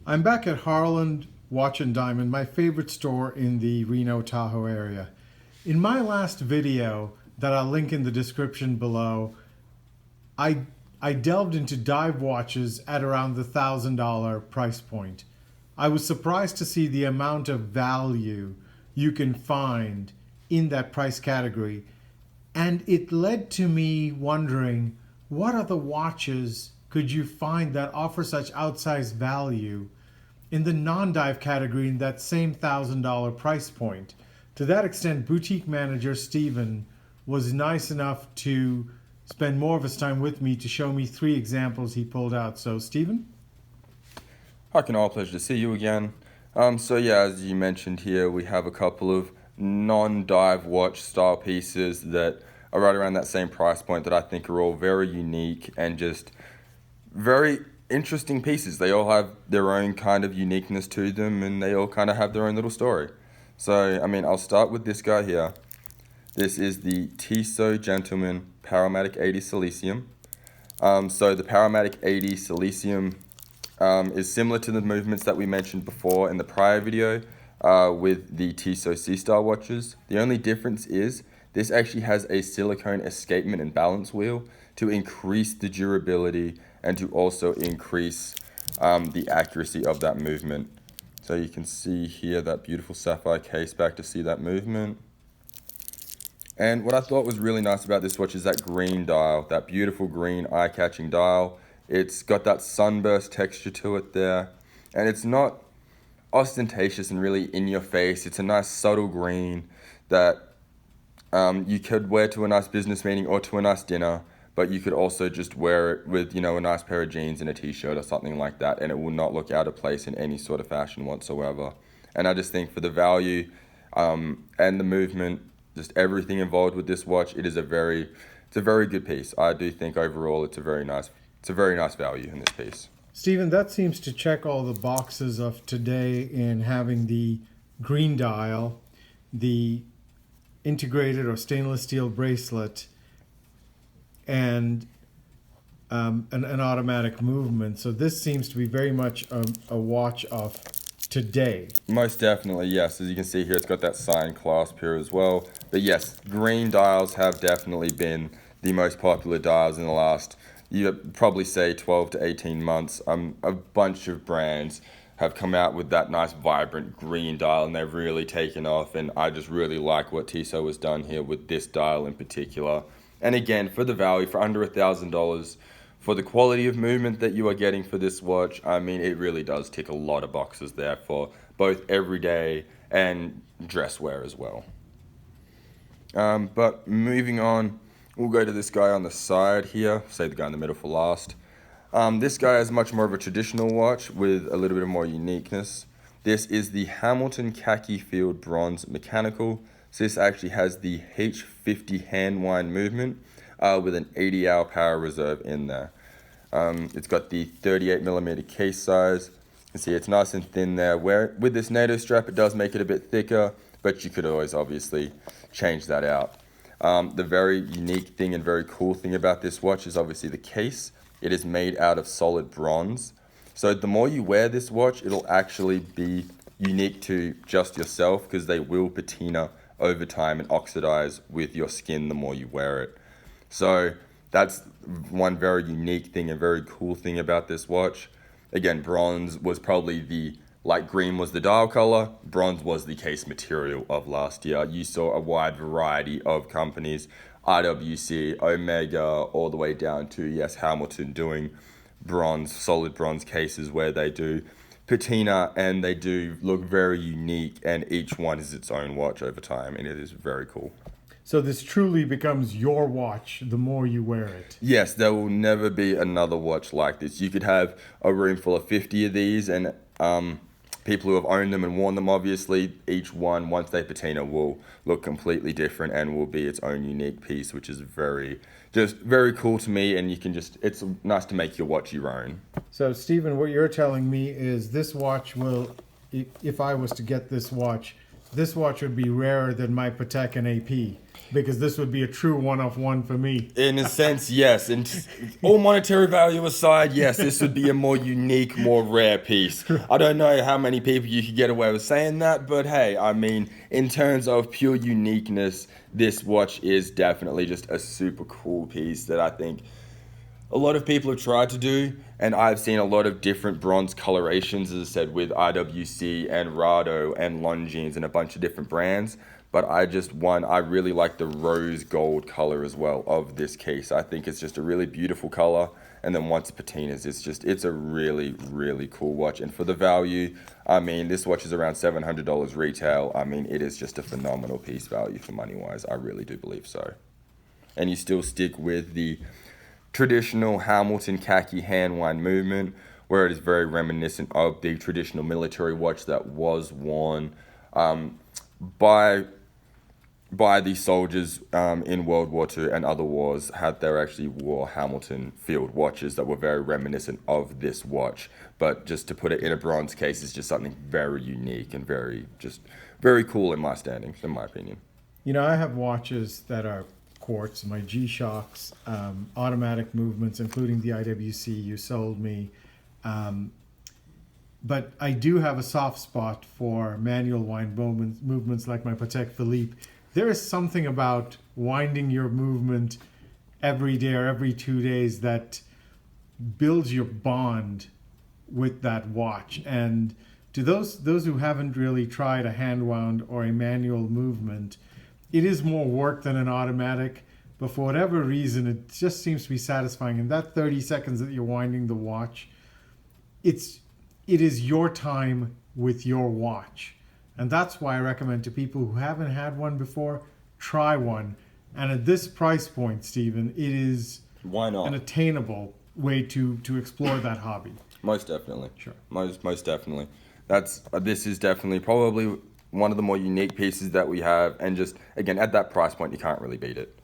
I'm back at Harland Watch and Diamond, my favorite store in the Reno Tahoe area. In my last video that I'll link in the description below, I delved into dive watches at around the $1,000 price point. I was surprised to see the amount of value you can find in that price category, and it led to me wondering, what other watches could you find that offer such outsized value in the non-dive category in that same $1,000 price point? To that extent, boutique manager Stephen was nice enough to spend more of his time with me to show me 3 examples he pulled out. So, Stephen? Hi, all, pleasure to see you again. So yeah, as you mentioned here, we have a couple of non-dive watch style pieces that are right around that same price point that I think are all very unique and just very interesting pieces. They all have their own kind of uniqueness to them, and they all kind of have their own little story. So, I mean, I'll start with this guy here. This is the Tissot Gentleman Powermatic 80 Selesium. So the Paramatic 80 Selesium is similar to the movements that we mentioned before in the prior video with the Tissot C-Style watches. The only difference is this actually has a silicone escapement and balance wheel to increase the durability and to also increase the accuracy of that movement. So you can see here that beautiful sapphire case back to see that movement. And what I thought was really nice about this watch is that green dial, that beautiful green eye-catching dial. It's got that sunburst texture to it there, and it's not ostentatious and really in your face. It's a nice subtle green that you could wear to a nice business meeting or to a nice dinner, but you could also just wear it with, you know, a nice pair of jeans and a t-shirt or something like that, and it will not look out of place in any sort of fashion whatsoever. And I just think for the value and the movement, just everything involved with this watch, it's a very good piece. I do think overall it's a very nice value in this piece. Stephen, that seems to check all the boxes of today in having the green dial, the integrated or stainless steel bracelet, and an automatic movement. So this seems to be very much a watch of today. Most definitely, yes. As you can see here, it's got that signed clasp here as well. But yes, green dials have definitely been the most popular dials in the last, you'd probably say 12 to 18 months. A bunch of brands have come out with that nice vibrant green dial, and they've really taken off, and I just really like what Tissot has done here with this dial in particular. And again, for the value, for under $1,000, for the quality of movement that you are getting for this watch, I mean, it really does tick a lot of boxes there for both everyday and dress wear as well. But moving on, we'll go to this guy on the side here, save the guy in the middle for last. This guy is much more of a traditional watch with a little bit more uniqueness. This is the Hamilton Khaki Field Bronze Mechanical. So this actually has the H50 hand wind movement with an 80-hour power reserve in there. It's got the 38mm case size. You can see it's nice and thin there. With this NATO strap, it does make it a bit thicker, but you could always obviously change that out. The very unique thing and very cool thing about this watch is obviously the case. It is made out of solid bronze. So the more you wear this watch, it'll actually be unique to just yourself, because they will patina over time and oxidize with your skin the more you wear it. So that's one very unique thing and very cool thing about this watch. Again, bronze was probably the light green was the dial color, bronze was the case material of last year. You saw a wide variety of companies, IWC, Omega, all the way down to, yes, Hamilton, doing bronze, solid bronze cases where they do patina and they do look very unique, and each one is its own watch over time, and it is very cool. So this truly becomes your watch the more you wear it. Yes, there will never be another watch like this. You could have a room full of 50 of these, and people who have owned them and worn them, obviously, each one, once they patina, will look completely different and will be its own unique piece, which is very cool to me, and it's nice to make your watch your own. So, Stephen, what you're telling me is this watch will, if I was to get this watch would be rarer than my Patek and AP. Because this would be a true one-of-one for me. In a sense, yes. And all monetary value aside, yes, this would be a more unique, more rare piece. I don't know how many people you could get away with saying that, but hey, I mean, in terms of pure uniqueness, this watch is definitely just a super cool piece that I think a lot of people have tried to do, and I've seen a lot of different bronze colorations, as I said, with IWC and Rado and Longines and a bunch of different brands. But I really like the rose gold color as well of this case. I think it's just a really beautiful color. And then once patinas, it's a really, really cool watch. And for the value, I mean, this watch is around $700 retail. I mean, it is just a phenomenal piece value for money wise. I really do believe so. And you still stick with the traditional Hamilton Khaki hand wind movement, where it is very reminiscent of the traditional military watch that was worn by the soldiers in World War II and other wars. Actually wore Hamilton Field watches that were very reminiscent of this watch. But just to put it in a bronze case is just something very unique and very cool in my standings, in my opinion. You know, I have watches that are quartz, my G-Shocks, automatic movements, including the IWC you sold me. But I do have a soft spot for manual wind movements like my Patek Philippe. There is something about winding your movement every day or every 2 days that builds your bond with that watch. And to those who haven't really tried a hand wound or a manual movement, it is more work than an automatic, but for whatever reason, it just seems to be satisfying. In that 30 seconds that you're winding the watch, it is your time with your watch. And that's why I recommend to people who haven't had one before, try one. And at this price point, Stephen, it is why not? An attainable way to explore that hobby. Most definitely. Sure. Most definitely. This is definitely probably one of the more unique pieces that we have. And just, again, at that price point, you can't really beat it.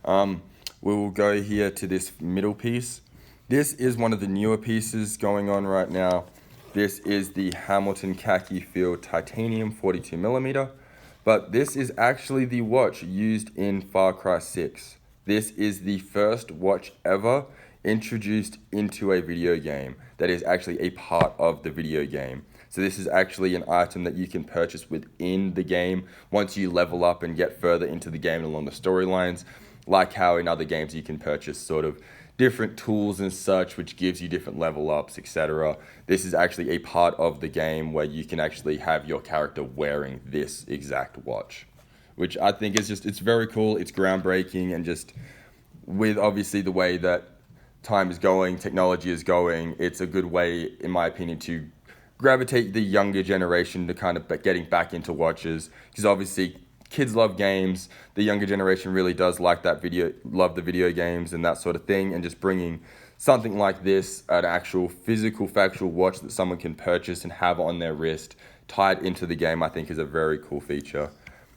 We will go here to this middle piece. This is one of the newer pieces going on right now. This is the Hamilton Khaki Field Titanium 42mm, but this is actually the watch used in Far Cry 6. This is the first watch ever introduced into a video game that is actually a part of the video game. So this is actually an item that you can purchase within the game once you level up and get further into the game along the storylines, like how in other games you can purchase sort of different tools and such, which gives you different level ups, etc. This is actually a part of the game where you can actually have your character wearing this exact watch, which I think is it's very cool. It's groundbreaking, and just with obviously the way that time is going, technology is going, it's a good way, in my opinion, to gravitate the younger generation to kind of getting back into watches, because obviously kids love games. The younger generation really does love the video games and that sort of thing. And just bringing something like this, an actual physical, factual watch that someone can purchase and have on their wrist, tied into the game, I think is a very cool feature.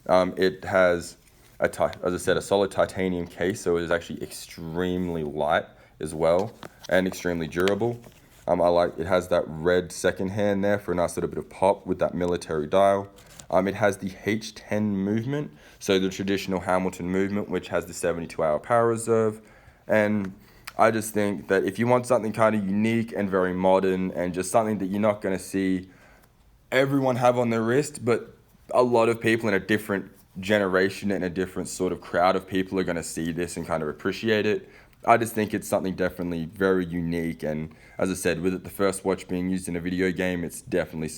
It has, as I said, a solid titanium case, so it is actually extremely light as well and extremely durable. It has that red second hand there for a nice little bit of pop with that military dial. It has the H10 movement, so the traditional Hamilton movement, which has the 72-hour power reserve. And I just think that if you want something kind of unique and very modern and just something that you're not going to see everyone have on their wrist, but a lot of people in a different generation and a different sort of crowd of people are going to see this and kind of appreciate it. I just think it's something definitely very unique, and as I said, with it the first watch being used in a video game, it's definitely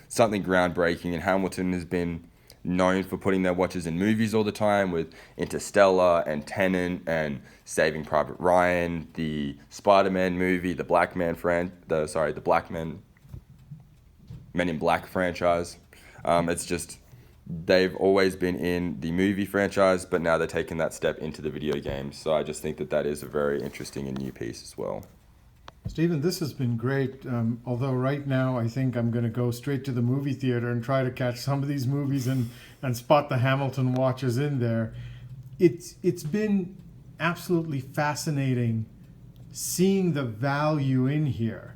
something groundbreaking. And Hamilton has been known for putting their watches in movies all the time, with Interstellar and Tenet and Saving Private Ryan, the Spider-Man movie, the Men in Black franchise. It's just, they've always been in the movie franchise, but now they're taking that step into the video games. So I just think that is a very interesting and new piece as well. Stephen, this has been great. Although right now I think I'm going to go straight to the movie theater and try to catch some of these movies and spot the Hamilton watches in there. It's been absolutely fascinating seeing the value in here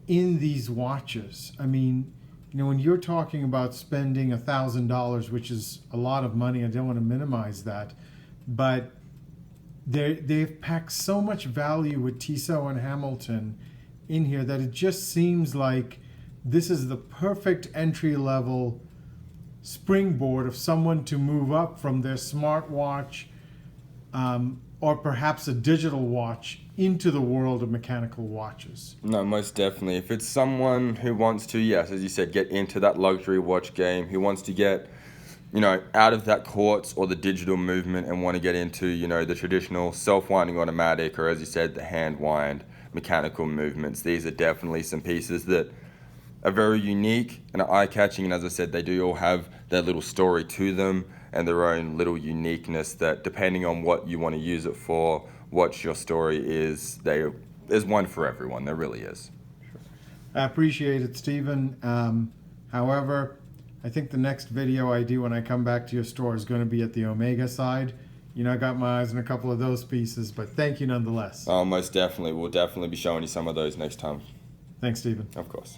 in these watches. I mean, you know, when you're talking about spending $1,000, which is a lot of money, I don't want to minimize that, but they've packed so much value with Tissot and Hamilton in here that it just seems like this is the perfect entry-level springboard of someone to move up from their smartwatch or perhaps a digital watch into the world of mechanical watches. No, most definitely. If it's someone who wants to, yes, as you said, get into that luxury watch game, who wants to get, you know, out of that quartz or the digital movement and want to get into, you know, the traditional self-winding automatic, or as you said, the hand-wind mechanical movements, these are definitely some pieces that are very unique and are eye-catching. And as I said, they do all have their little story to them and their own little uniqueness that, depending on what you want to use it for, what your story is, there's one for everyone. There really is. I appreciate it, Stephen. However, I think the next video I do when I come back to your store is going to be at the Omega side. You know, I got my eyes on a couple of those pieces, but thank you nonetheless. Oh, most definitely. We'll definitely be showing you some of those next time. Thanks, Stephen. Of course.